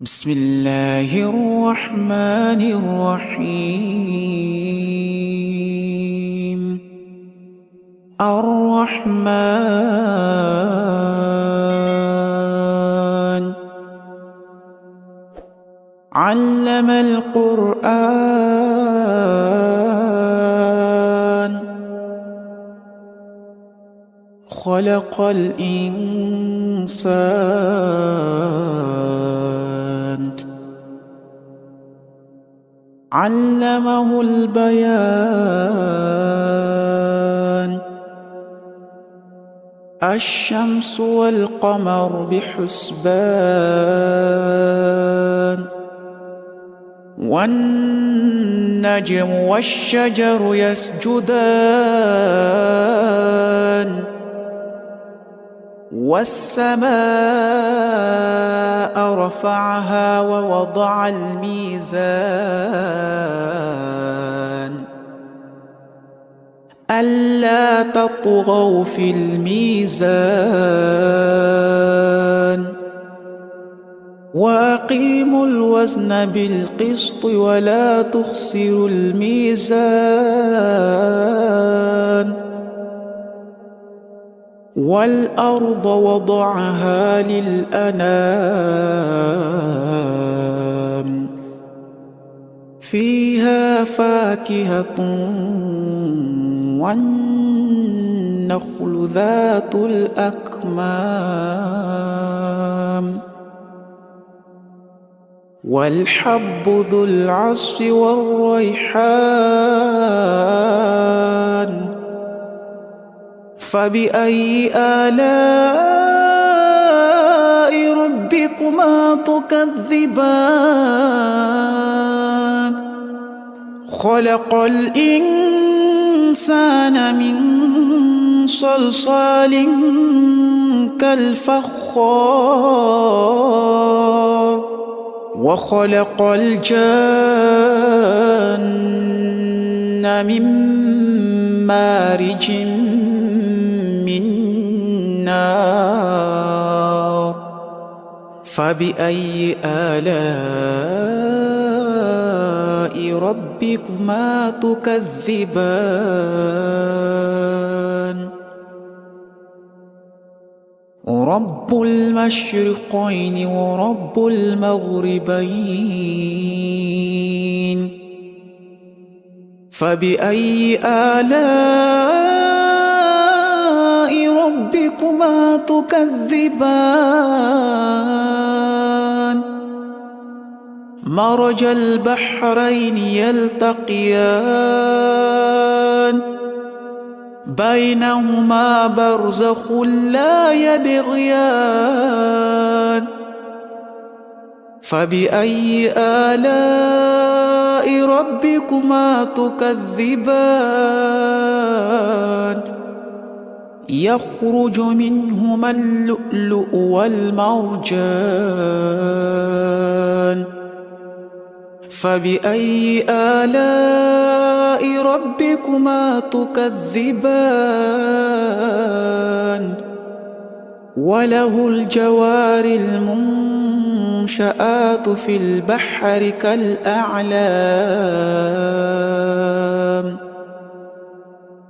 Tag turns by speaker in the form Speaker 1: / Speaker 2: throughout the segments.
Speaker 1: بسم الله الرحمن الرحيم. الرحمن علم القرآن خلق الإنسان علمه البيان. الشمس والقمر بحسبان والنجم والشجر يسجدان والسماء رفعها ووضع الميزان ألا تطغوا في الميزان وأقيموا الوزن بالقسط ولا تخسروا الميزان. والأرض وضعها للأنام فيها فاكهة والنخل ذات الأكمام والحب ذو العصف والريحان. فبأي آلاء ربكما تكذبان؟ خلق الإنسان من صلصال كالفخار وخلق الجان من مارج من نار. فبأي آلاء ربكما تكذبان؟ رب المشرقين ورب المغربين. فبأي آلاء ربكما تكذبان؟ مرج البحرين يلتقيان بينهما برزخ لا يبغيان. فبأي آلاء ربكما تكذبان؟ يخرج منهما اللؤلؤ والمرجان. فبأي آلاء ربكما تكذبان؟ وله الجوار المنشآت في البحر كالأعلام.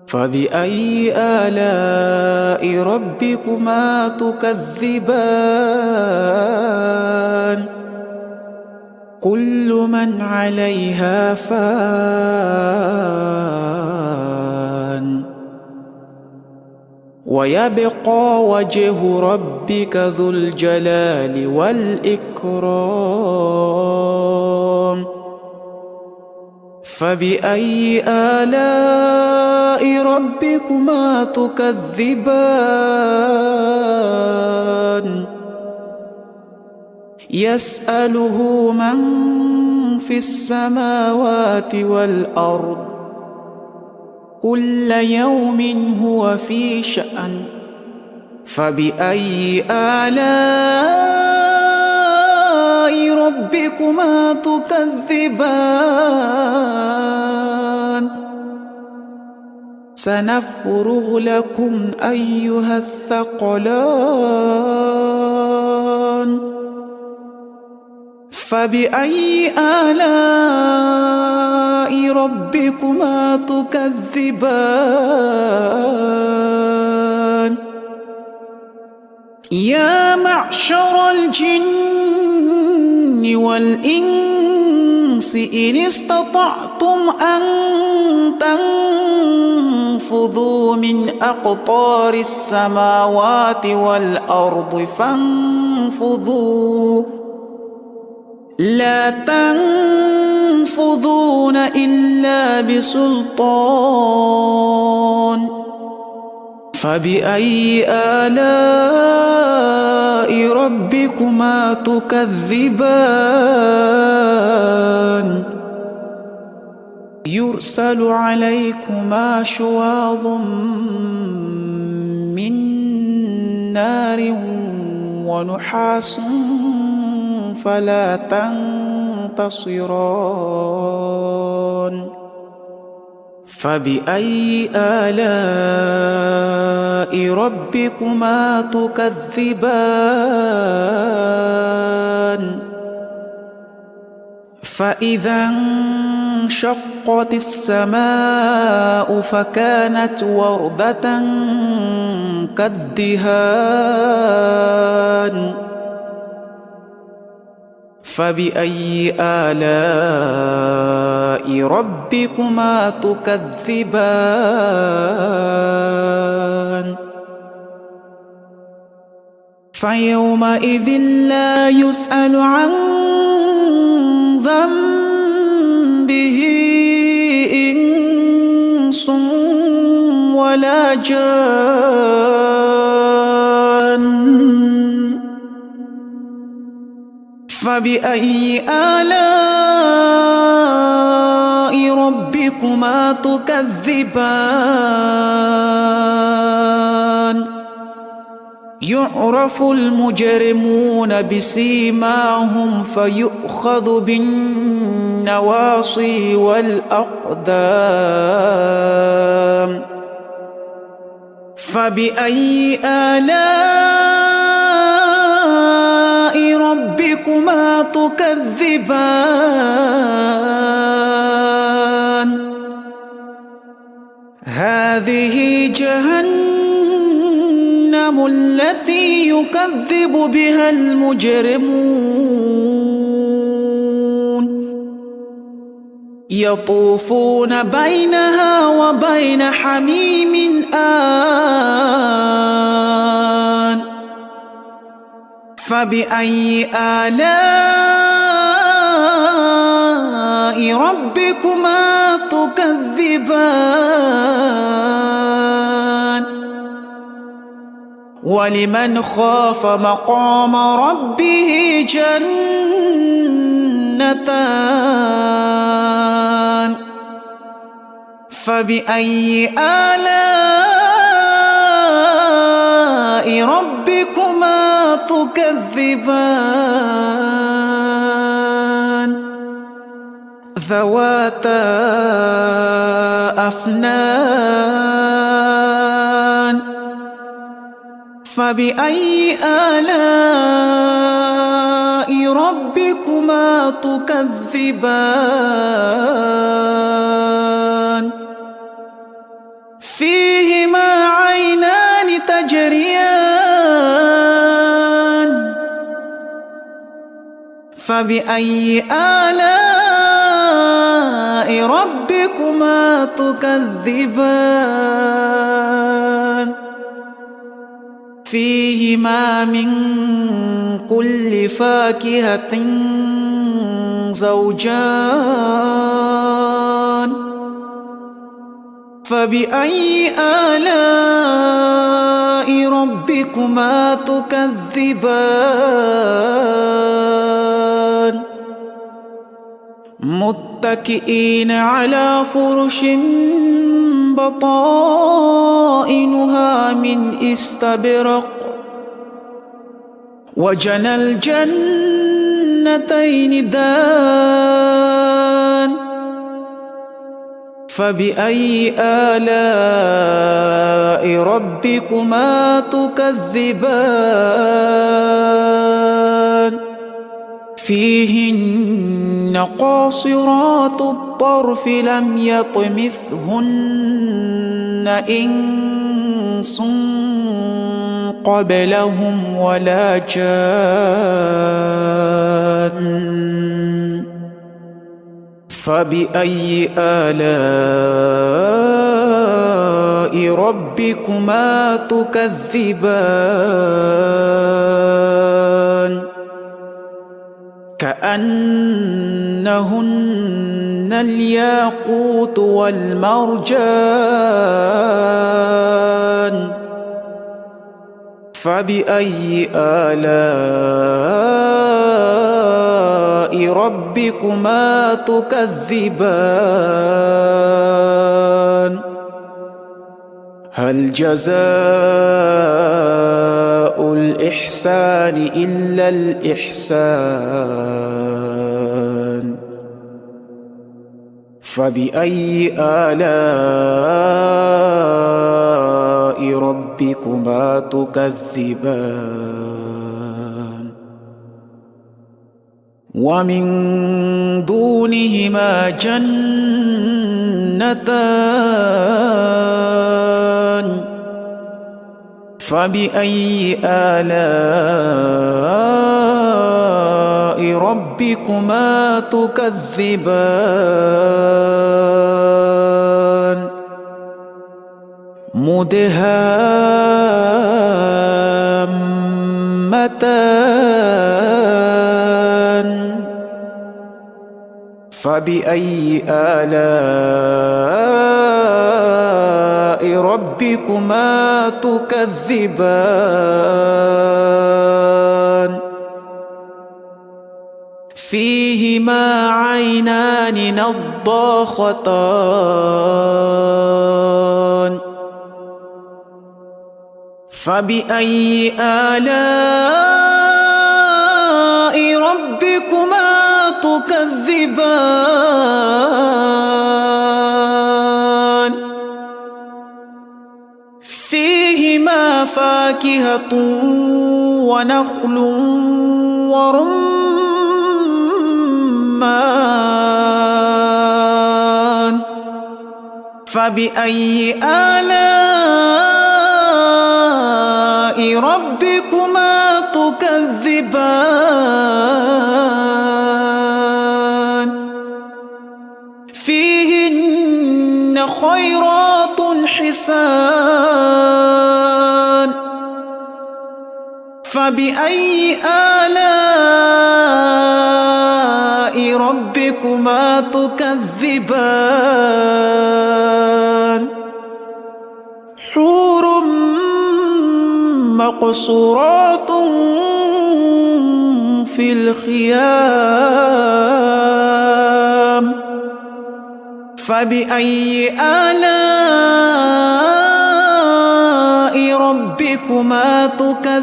Speaker 1: فبأي آلاء ربكما تكذبان؟ كل من عليها فان ويبقى وجه ربك ذو الجلال والإكرام. فبأي آلاء ربكما تكذبان؟ يسأله من في السماوات والأرض كل يوم هو في شأن. فبأي آلاء ربكما تكذبان؟ سنفرغ لكم أيها الثقلان فبأي آلاء ربكما تكذبان يا معشر الجن والإنس إن استطعتم أن تنفذوا من أقطار السماوات والأرض فانفذوا لا تنفذون إلا بسلطان فبأي آلاء ربكما تكذبان يرسل عليكما شواظ من نار ونحاس فلا تنتصران فبأي آلاء ربكما تكذبان فإذا انشقت السماء فكانت وردة كالدهان فبأي آلاء ربكما تكذبان فيومئذ لا يسأل عن ذنبه إنس ولا جان فبأي آلاء ربكما تكذبان يعرف المجرمون بسيماهم فيؤخذ بالنواصي والأقدام فبأي آلاء ربكما تكذبان هذه جهنم التي يكذب بها المجرمون يطوفون بينها وبين حميم آن فبأي آلاء ربكما تكذبان ولمن خاف مقام ربه جنتان فبأي آلاء ربكما تكذبان ذواتا أفنان فبأي آلاء ربكما تكذبان فيهما عينان تجريان فبأي آلاء ربكما تكذبان فيهما من كل فاكهة زوجان فبأي آلاء ربكما تكذبان متكئين على فرش بطائنها من استبرق وجنى الجنتين دان فبأي آلاء ربكما تكذبان فيهن قاصرات الطرف لم يطمثهن إنس قبلهم ولا جان فبأي آلاء ربكما تكذبان كأنهن الياقوت والمرجان فبأي آلاء ربكما تكذبان هل جزاء الإحسان إلا الإحسان فبأي آلاء ربكما تكذبان ومن دونهما جنتان فبأي آلاء ربكما تكذبان مدهامتان فبأي آلاء ربكما تكذبان فيهما عينان نضاختان فبأي آلاء ربكما تكذبان فيهما فاكهة ونخل ورمان فبأي آلاء ربكما تكذبان فيهن خيرات حسان فبأي آلاء ربكما تكذبان حور مقصورات في الخيام فبأي آلاء ربكما تكذبان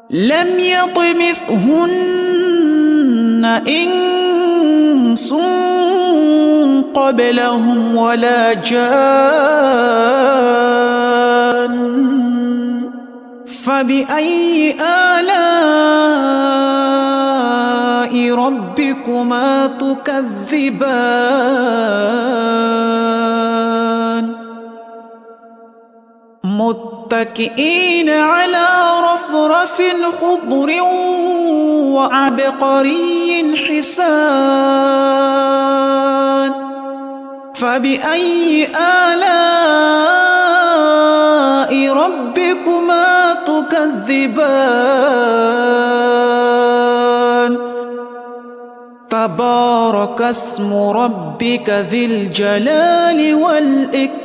Speaker 1: لم يطمثهن إنس قبلهم ولا جان فبأي آلاء ربكما تكذبان متكئين على رفرف خضر وعبقري حسان فبأي آلاء ربكما تكذبان تبارك اسم ربك ذي الجلال والإكرام